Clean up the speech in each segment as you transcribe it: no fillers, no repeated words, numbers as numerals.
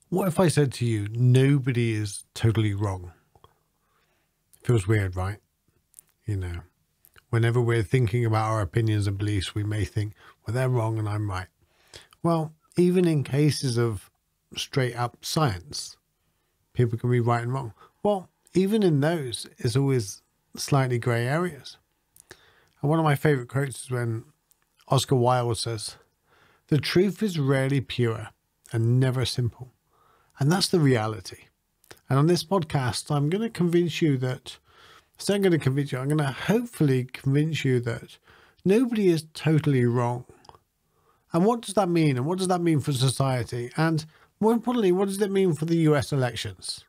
What if I said to you, nobody is totally wrong? Feels weird, right? Whenever we're thinking about our opinions and beliefs, we may think, well, they're wrong and I'm right. Well, even in cases of straight up science, people can be right and wrong. Well, even in those, it's always slightly grey areas. And one of my favourite quotes is when Oscar Wilde says, "The truth is rarely pure and never simple." And that's the reality. And on this podcast, I'm going to convince you that, I'm going to hopefully convince you that nobody is totally wrong. And what does that mean? And what does that mean for society? And more importantly, what does it mean for the US elections?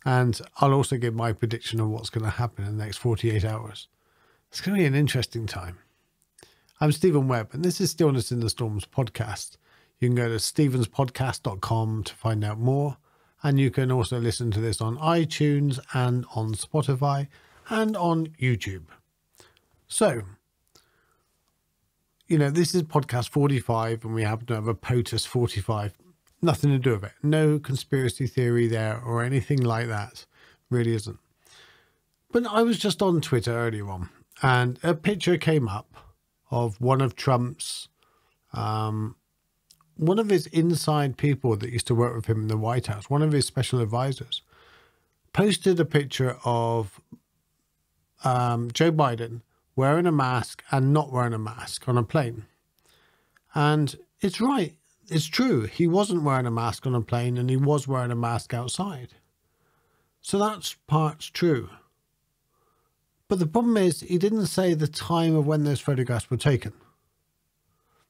And I'll also give my prediction of what's going to happen in the next 48 hours. It's going to be an interesting time. I'm Stephen Webb, and this is Stillness in the Storms podcast. You can go to stephenspodcast.com to find out more. And you can also listen to this on iTunes and on Spotify and on YouTube. So, this is podcast 45 and we happen to have a POTUS 45. Nothing to do with it. No conspiracy theory there or anything like that. Really isn't. But I was just on Twitter earlier on and a picture came up of one of Trump's, one of his inside people that used to work with him in the White House, one of his special advisors, posted a picture of Joe Biden wearing a mask and not wearing a mask on a plane. And it's right. It's true. He wasn't wearing a mask on a plane and he was wearing a mask outside. So that part's true. But the problem is he didn't say the time of when those photographs were taken.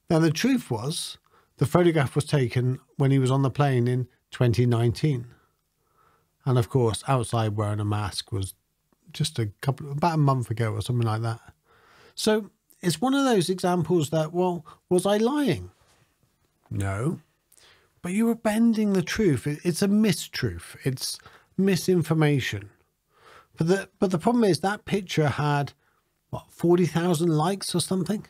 Now, the truth was the photograph was taken when he was on the plane in 2019. And of course, outside wearing a mask was just about a month ago or something like that. So it's one of those examples that, well, was I lying? No. But you were bending the truth. It's a mistruth. It's misinformation. But the problem is that picture had, 40,000 likes or something?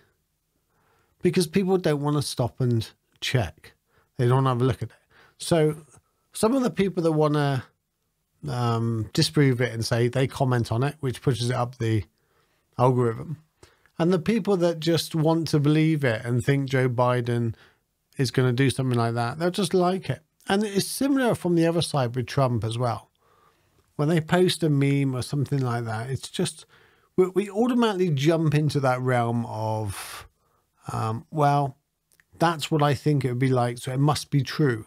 Because people don't want to stop and check. They don't have a look at it. So some of the people that want to disprove it and say they comment on it, which pushes it up the algorithm. And the people that just want to believe it and think Joe Biden is going to do something like that, they'll just like it. And it's similar from the other side with Trump as well. When they post a meme or something like that, it's just, we automatically jump into that realm of, well, that's what I think it would be like, so it must be true.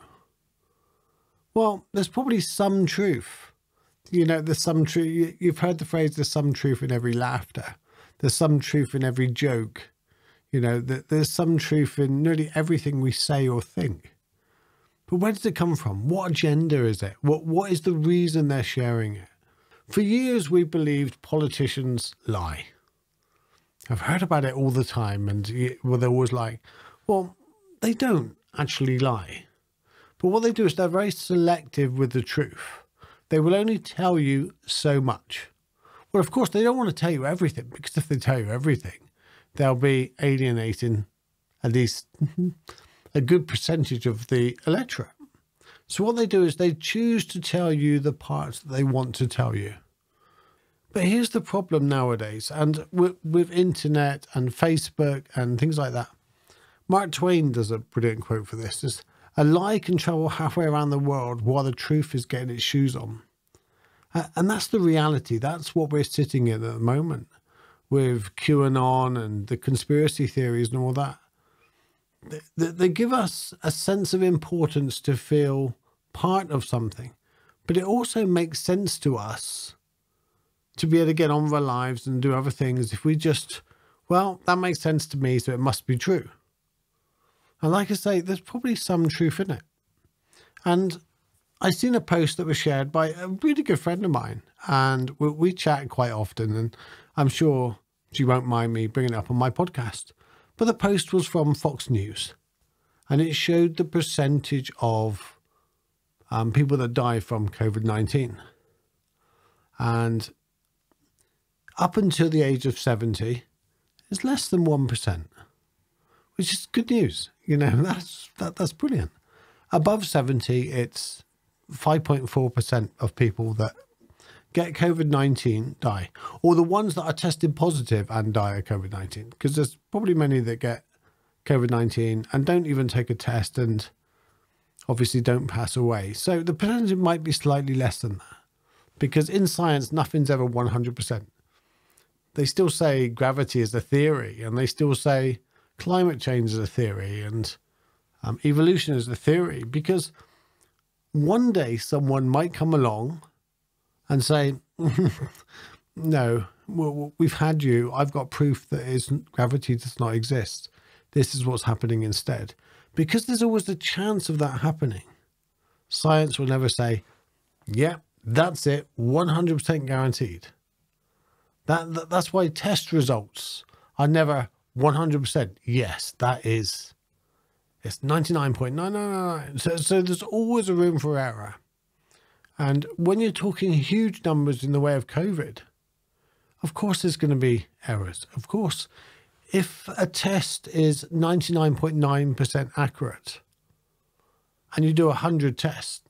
Well, there's probably some truth. There's some truth. You've heard the phrase, there's some truth in every laughter. There's some truth in every joke. There's some truth in nearly everything we say or think. But where does it come from? What agenda is it? What is the reason they're sharing it? For years, we believed politicians lie. I've heard about it all the time. And they're always like, well, they don't actually lie. But what they do is they're very selective with the truth. They will only tell you so much. Well, of course, they don't want to tell you everything, because if they tell you everything, they'll be alienating at least a good percentage of the electorate. So what they do is they choose to tell you the parts that they want to tell you. But here's the problem nowadays, and with internet and Facebook and things like that. Mark Twain does a brilliant quote for this. It's, "A lie can travel halfway around the world while the truth is getting its shoes on." And that's the reality. That's what we're sitting in at the moment with QAnon and the conspiracy theories and all that. They give us a sense of importance to feel part of something, but it also makes sense to us to be able to get on with our lives and do other things if we just, well, that makes sense to me, so it must be true. And like I say, there's probably some truth in it. And I seen a post that was shared by a really good friend of mine, and we chat quite often, and I'm sure she won't mind me bringing it up on my podcast. But the post was from Fox News, and it showed the percentage of people that die from COVID-19. And up until the age of 70, it's less than 1%, which is good news. That's brilliant. Above 70, it's 5.4% of people that get COVID-19 die, or the ones that are tested positive and die of COVID-19, because there's probably many that get COVID-19 and don't even take a test and obviously don't pass away. So the percentage might be slightly less than that, because in science, nothing's ever 100%. They still say gravity is a theory, and they still say climate change is a theory, and evolution is a theory, because one day someone might come along and say, no, we've had you. I've got proof that gravity does not exist. This is what's happening instead. Because there's always the chance of that happening. Science will never say, yeah, that's it, 100% guaranteed. That's why test results are never 100%. Yes, that is. It's 99.999. So there's always a room for error. And when you're talking huge numbers in the way of COVID, of course there's going to be errors. Of course, if a test is 99.9% accurate and you do 100 tests,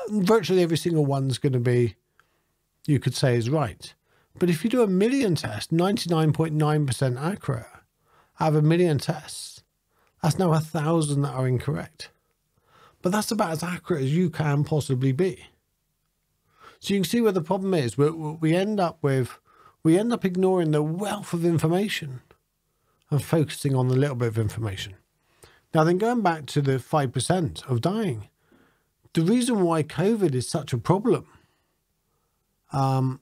virtually every single one's going to be, you could say, is right. But if you do 1 million tests, 99.9% accurate out of 1 million tests, that's now 1,000 that are incorrect. But that's about as accurate as you can possibly be. So you can see where the problem is. We end up ignoring the wealth of information and focusing on the little bit of information. Now then, going back to the 5% of dying, the reason why COVID is such a problem, and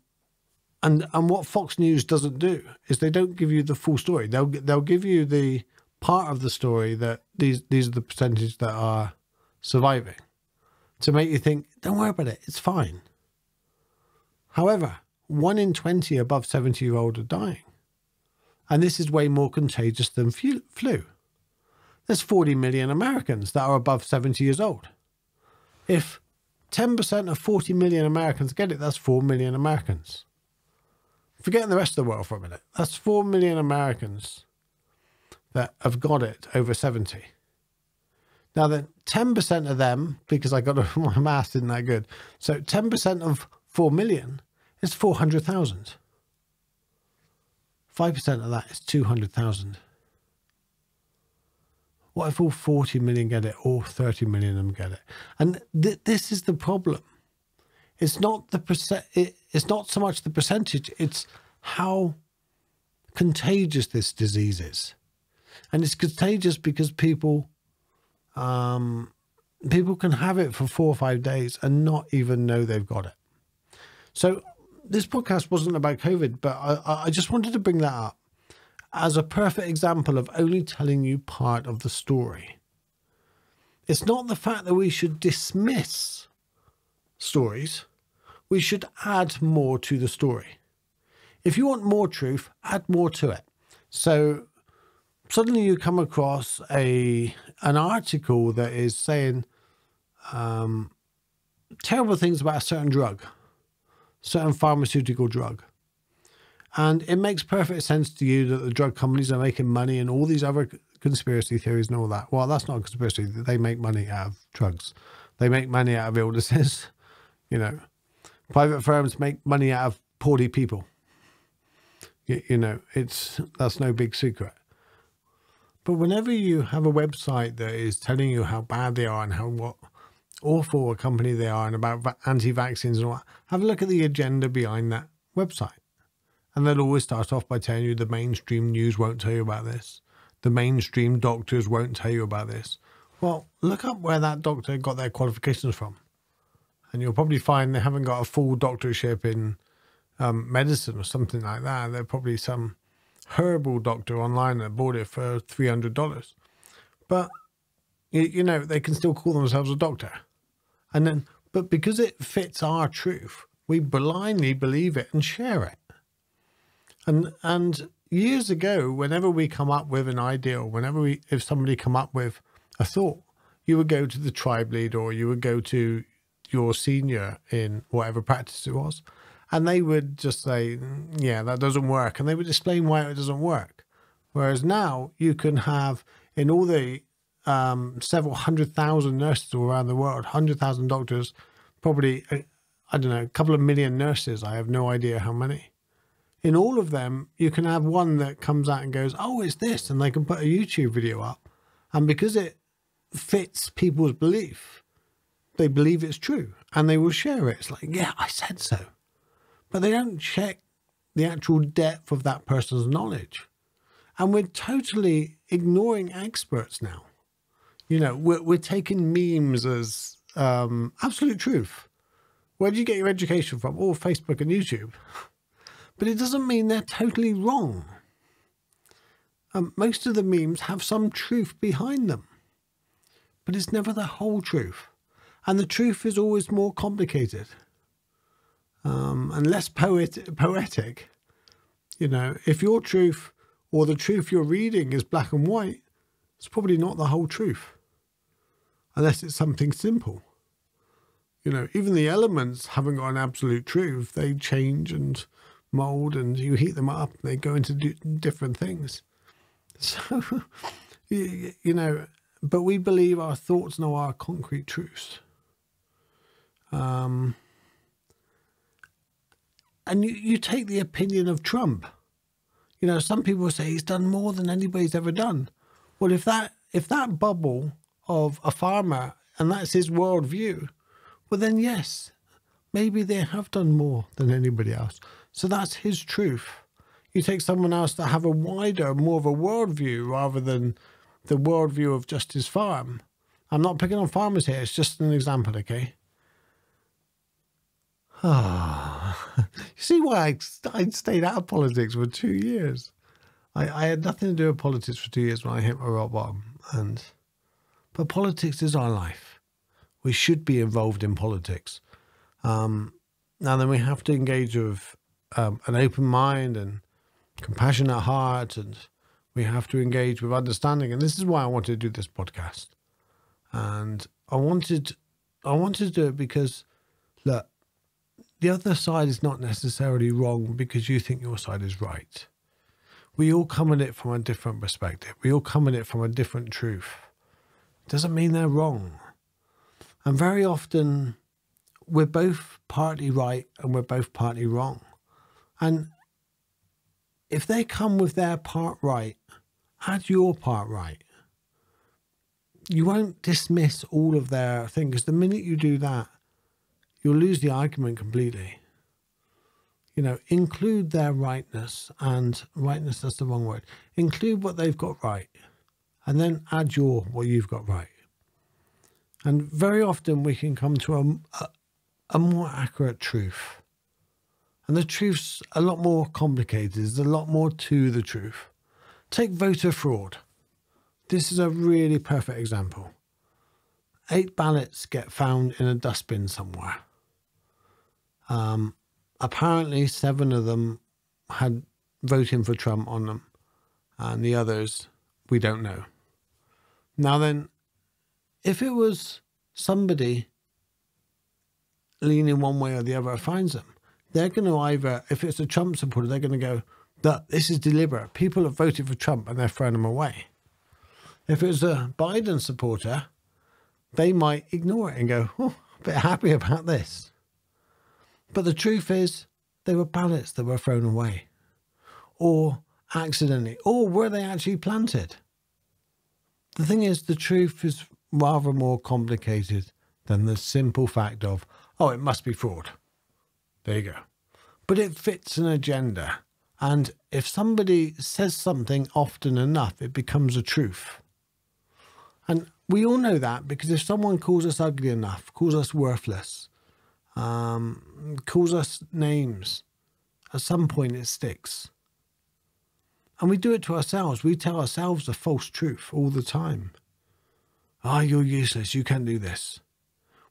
what Fox News doesn't do, is they don't give you the full story. They'll give you the part of the story that these are the percentage that are surviving, to make you think, don't worry about it, it's fine. However, 1 in 20 above 70-year-old are dying. And this is way more contagious than flu. There's 40 million Americans that are above 70 years old. If 10% of 40 million Americans get it, that's 4 million Americans. Forgetting the rest of the world for a minute, that's 4 million Americans that have got it over 70. Now then, 10% of them, because my math isn't that good, so 10% of 4 million is 400,000. 5% of that is 200,000. What if all 40 million get it, or 30 million of them get it? And this is the problem. It's not it's not so much the percentage, it's how contagious this disease is. And it's contagious because people can have it for 4 or 5 days and not even know they've got it. So this podcast wasn't about COVID, but I just wanted to bring that up as a perfect example of only telling you part of the story. It's not the fact that we should dismiss stories. We should add more to the story. If you want more truth, add more to it. So suddenly you come across an article that is saying terrible things about a certain pharmaceutical drug. And it makes perfect sense to you that the drug companies are making money and all these other conspiracy theories and all that. Well, that's not a conspiracy. They make money out of drugs. They make money out of illnesses. You know, private firms make money out of poorly people. You know, that's no big secret. But whenever you have a website that is telling you how bad they are and what awful a company they are and about anti-vaccines and all that, have a look at the agenda behind that website. And they'll always start off by telling you the mainstream news won't tell you about this. The mainstream doctors won't tell you about this. Well, look up where that doctor got their qualifications from. And you'll probably find they haven't got a full doctorship in medicine or something like that. They're probably some herbal doctor online that bought it for $300. But, you know, they can still call themselves a doctor. But because it fits our truth, we blindly believe it and share it. And years ago, whenever we come up with an idea, or if somebody come up with a thought, you would go to the tribe leader or you would go to your senior in whatever practice it was, and they would just say, yeah, that doesn't work. And they would explain why it doesn't work. Whereas now you can have in all the several 100,000 nurses all around the world, 100,000 doctors, probably, I don't know, a couple of million nurses. I have no idea how many. In all of them, you can have one that comes out and goes, oh, it's this, and they can put a YouTube video up. And because it fits people's belief, they believe it's true and they will share it. It's like, yeah, I said so. But they don't check the actual depth of that person's knowledge. And we're totally ignoring experts now. You know, we're taking memes as absolute truth. Where do you get your education from? Oh, Facebook and YouTube. But it doesn't mean they're totally wrong. Most of the memes have some truth behind them. But it's never the whole truth. And the truth is always more complicated. And less poetic. You know, if your truth or the truth you're reading is black and white, it's probably not the whole truth. Unless it's something simple. You know, even the elements haven't got an absolute truth. They change and mold, and you heat them up, they go into different things. So, you know, but we believe our thoughts know our concrete truths. And you take the opinion of Trump. You know, some people say he's done more than anybody's ever done. Well, if that bubble of a farmer, and that's his worldview, well then yes, maybe they have done more than anybody else. So that's his truth. You take someone else that have a wider, more of a worldview rather than the worldview of just his farm. I'm not picking on farmers here, it's just an example, okay? You see why I stayed out of politics for 2 years? I had nothing to do with politics for 2 years when I hit my rock bottom. But politics is our life. We should be involved in politics. Now then we have to engage with an open mind and compassionate heart, and we have to engage with understanding. And this is why I wanted to do this podcast. And I wanted to do it because, look, the other side is not necessarily wrong because you think your side is right. We all come at it from a different perspective. We all come at it from a different truth. It doesn't mean they're wrong. And very often we're both partly right and we're both partly wrong. And if they come with their part right, add your part right. You won't dismiss all of their things, because the minute you do that, you'll lose the argument completely. You know, include their rightness, and rightness, that's the wrong word. Include what they've got right, and then add what you've got right. And very often we can come to a more accurate truth. And the truth's a lot more complicated. There's a lot more to the truth. Take voter fraud. This is a really perfect example. 8 ballots get found in a dustbin somewhere. Apparently 7 of them had voting for Trump on them, and the others we don't know. Now then, if it was somebody leaning one way or the other finds them, they're going to either, if it's a Trump supporter, they're going to go, this is deliberate. People have voted for Trump and they're throwing them away. If it's a Biden supporter, they might ignore it and go, oh, a bit happy about this. But the truth is, they were ballots that were thrown away. Or accidentally. Or were they actually planted? The thing is, the truth is rather more complicated than the simple fact of, oh, it must be fraud. There you go. But it fits an agenda. And if somebody says something often enough, it becomes a truth. And we all know that, because if someone calls us ugly enough, calls us worthless, calls us names, at some point it sticks. And we do it to ourselves. We tell ourselves a false truth all the time. Ah, you're useless. You can't do this.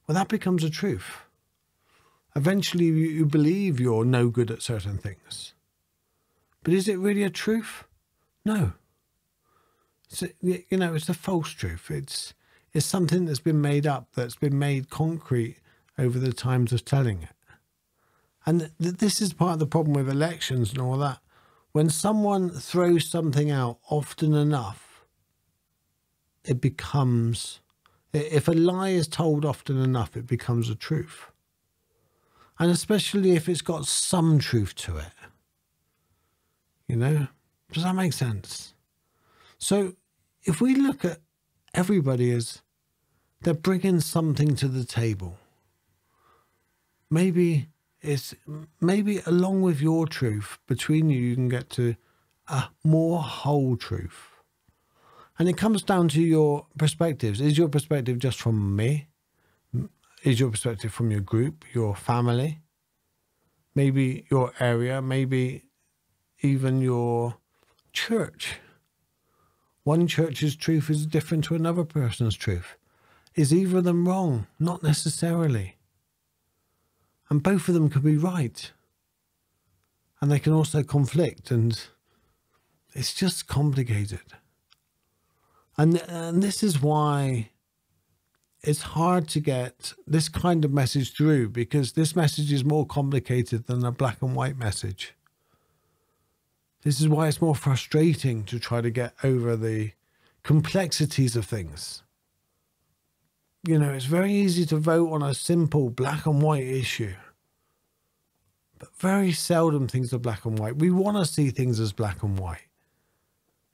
Well, that becomes a truth. Eventually you believe you're no good at certain things. But is it really a truth? No. It's a false truth. It's something that's been made up, that's been made concrete over the times of telling it. And this is part of the problem with elections and all that. When someone throws something out often enough, it becomes, if a lie is told often enough, it becomes a truth. And especially if it's got some truth to it. You know? Does that make sense? So if we look at everybody as they're bringing something to the table, maybe along with your truth, between you can get to a more whole truth. And it comes down to your perspectives. Is your perspective just from me? Is your perspective from your group, your family, maybe your area, maybe even your church? One church's truth is different to another person's truth. Is either of them wrong? Not necessarily. And both of them could be right. And they can also conflict, and it's just complicated. And this is why it's hard to get this kind of message through, because this message is more complicated than a black and white message. This is why it's more frustrating to try to get over the complexities of things. You know, it's very easy to vote on a simple black and white issue, but very seldom things are black and white. We want to see things as black and white.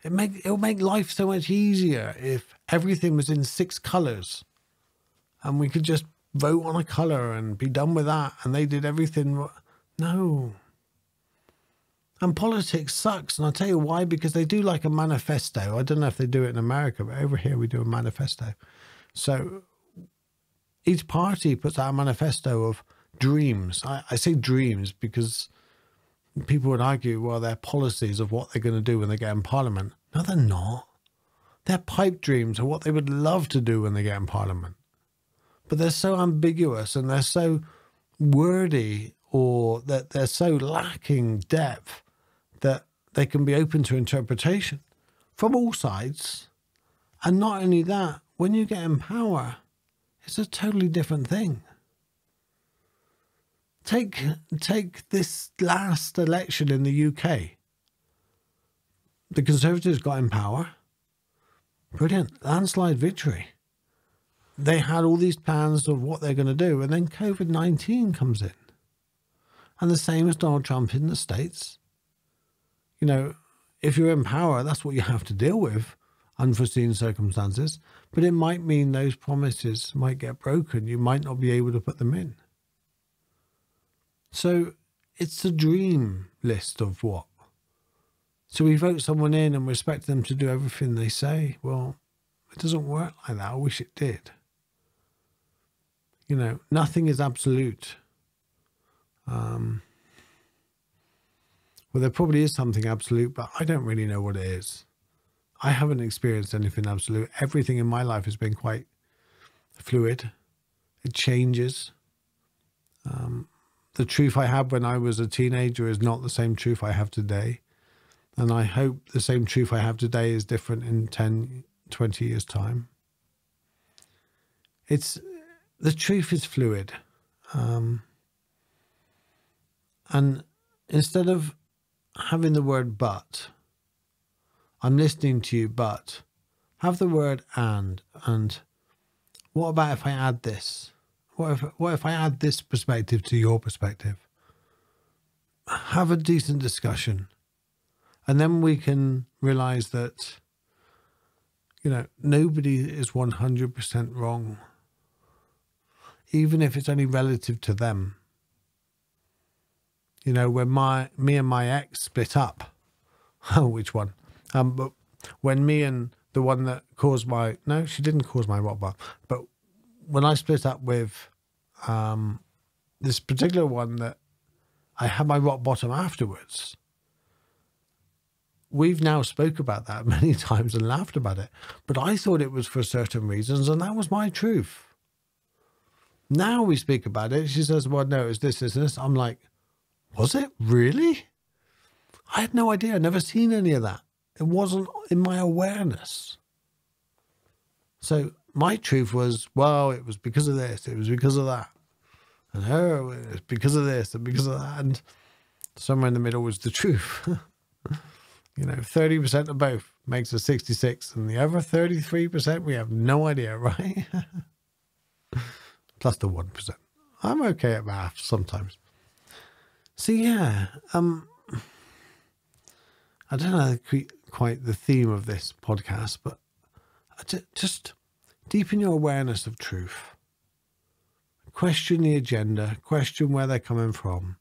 It'll make life so much easier if everything was in 6 colors and we could just vote on a color and be done with that, and they did everything. No. And politics sucks, and I'll tell you why, because they do like a manifesto. I don't know if they do it in America, but over here we do a manifesto. So each party puts out a manifesto of dreams. I say dreams because people would argue, well, they're policies of what they're going to do when they get in Parliament. No, they're not. They're pipe dreams of what they would love to do when they get in Parliament. But they're so ambiguous, and they're so wordy, or that they're so lacking depth that they can be open to interpretation from all sides. And not only that, when you get in power, it's a totally different thing. Take this last election in the UK. The Conservatives got in power. Brilliant. Landslide victory. They had all these plans of what they're going to do, and then COVID-19 comes in. And the same as Donald Trump in the States. You know, if you're in power, that's what you have to deal with, unforeseen circumstances. But it might mean those promises might get broken. You might not be able to put them in. So it's a dream list of what? So we vote someone in and we expect them to do everything they say. Well, it doesn't work like that. I wish it did. You know, nothing is absolute. Well, there probably is something absolute, but I don't really know what it is. I haven't experienced anything absolute. Everything in my life has been quite fluid. It changes. The truth I had when I was a teenager is not the same truth I have today. And I hope the same truth I have today is different in 10, 20 years' time. The truth is fluid. And instead of having the word but, I'm listening to you, but have the word and what about if I add this? What if I add this perspective to your perspective? Have a decent discussion. And then we can realize that, you know, nobody is 100% wrong. Even if it's only relative to them. You know, when me and my ex split up. Oh, which one? But when me and the one that caused no, she didn't cause my rock bottom. But when I split up with this particular one that I had my rock bottom afterwards, we've now spoke about that many times and laughed about it. But I thought it was for certain reasons, and that was my truth. Now we speak about it. She says, well, no, it's this, this, and this. I'm like, was it really? I had no idea. I'd never seen any of that. It wasn't in my awareness. So my truth was, well, it was because of this. It was because of that. And her, it was because of this and because of that. And somewhere in the middle was the truth. You know, 30% of both makes a 66, and the other 33%, we have no idea, right? Plus the 1%. I'm okay at math sometimes. So yeah, I don't know quite the theme of this podcast, but just deepen your awareness of truth. Question the agenda, question where they're coming from.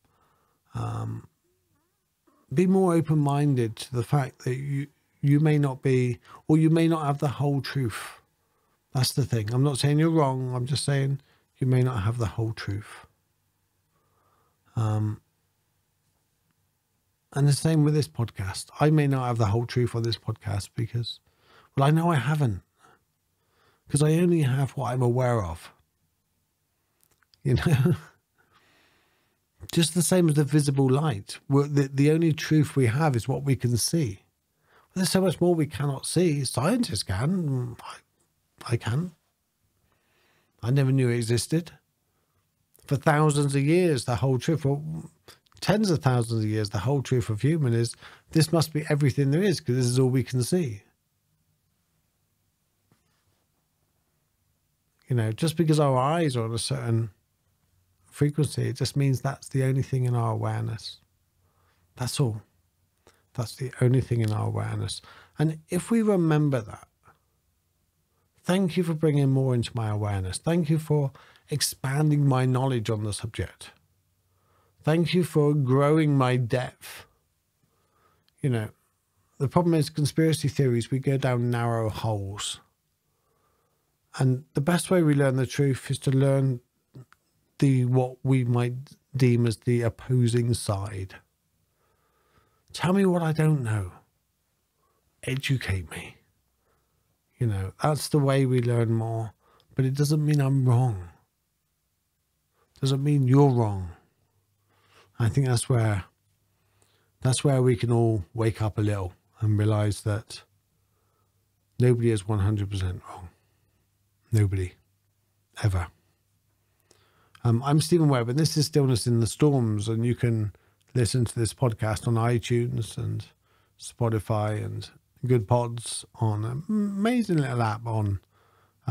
Be more open-minded to the fact that you may not be, or you may not have the whole truth. That's the thing. I'm not saying you're wrong. I'm just saying you may not have the whole truth. And the same with this podcast. I may not have the whole truth on this podcast because, well, I know I haven't. Because I only have what I'm aware of. You know? Just the same as the visible light. The only truth we have is what we can see. There's so much more we cannot see. Scientists can. I can. I never knew it existed. For thousands of years, the whole truth, or tens of thousands of years, the whole truth of human is this must be everything there is because this is all we can see. You know, just because our eyes are on a certain frequency, it just means that's the only thing in our awareness. That's all. That's the only thing in our awareness. And if we remember that, thank you for bringing more into my awareness. Thank you for expanding my knowledge on the subject. Thank you for growing my depth. You know, the problem is conspiracy theories, we go down narrow holes. And the best way we learn the truth is to learn what we might deem as the opposing side. Tell me what I don't know. Educate me. You know, that's the way we learn more. But it doesn't mean I'm wrong. Doesn't mean you're wrong. I think that's where we can all wake up a little and realize that nobody is 100% wrong. Nobody. Ever. I'm Stephen Webb, and this is Stillness in the Storms, and you can listen to this podcast on iTunes and Spotify and Good Pods on an amazing little app on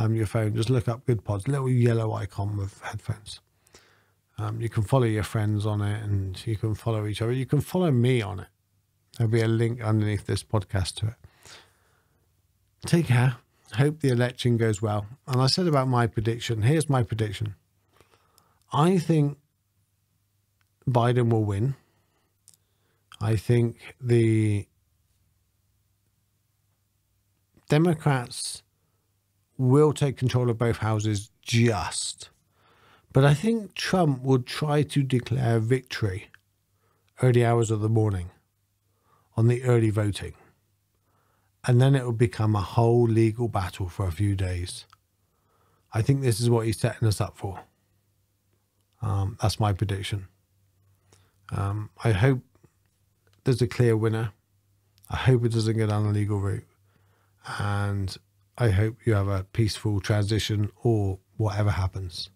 your phone. Just look up Good Pods, little yellow icon with headphones. You can follow your friends on it, and you can follow each other. You can follow me on it. There'll be a link underneath this podcast to it. Take care. Hope the election goes well. And I said about my prediction. Here's my prediction. I think Biden will win. I think the Democrats will take control of both houses but I think Trump would try to declare victory early hours of the morning on the early voting. And then it will become a whole legal battle for a few days. I think this is what he's setting us up for. That's my prediction. I hope there's a clear winner. I hope it doesn't go down the legal route. And I hope you have a peaceful transition or whatever happens.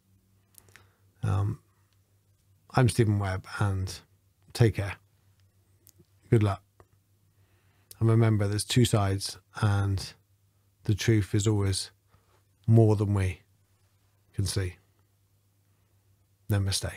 I'm Stephen Webb, and take care. Good luck. And remember, there's two sides, and the truth is always more than we can see. Namaste.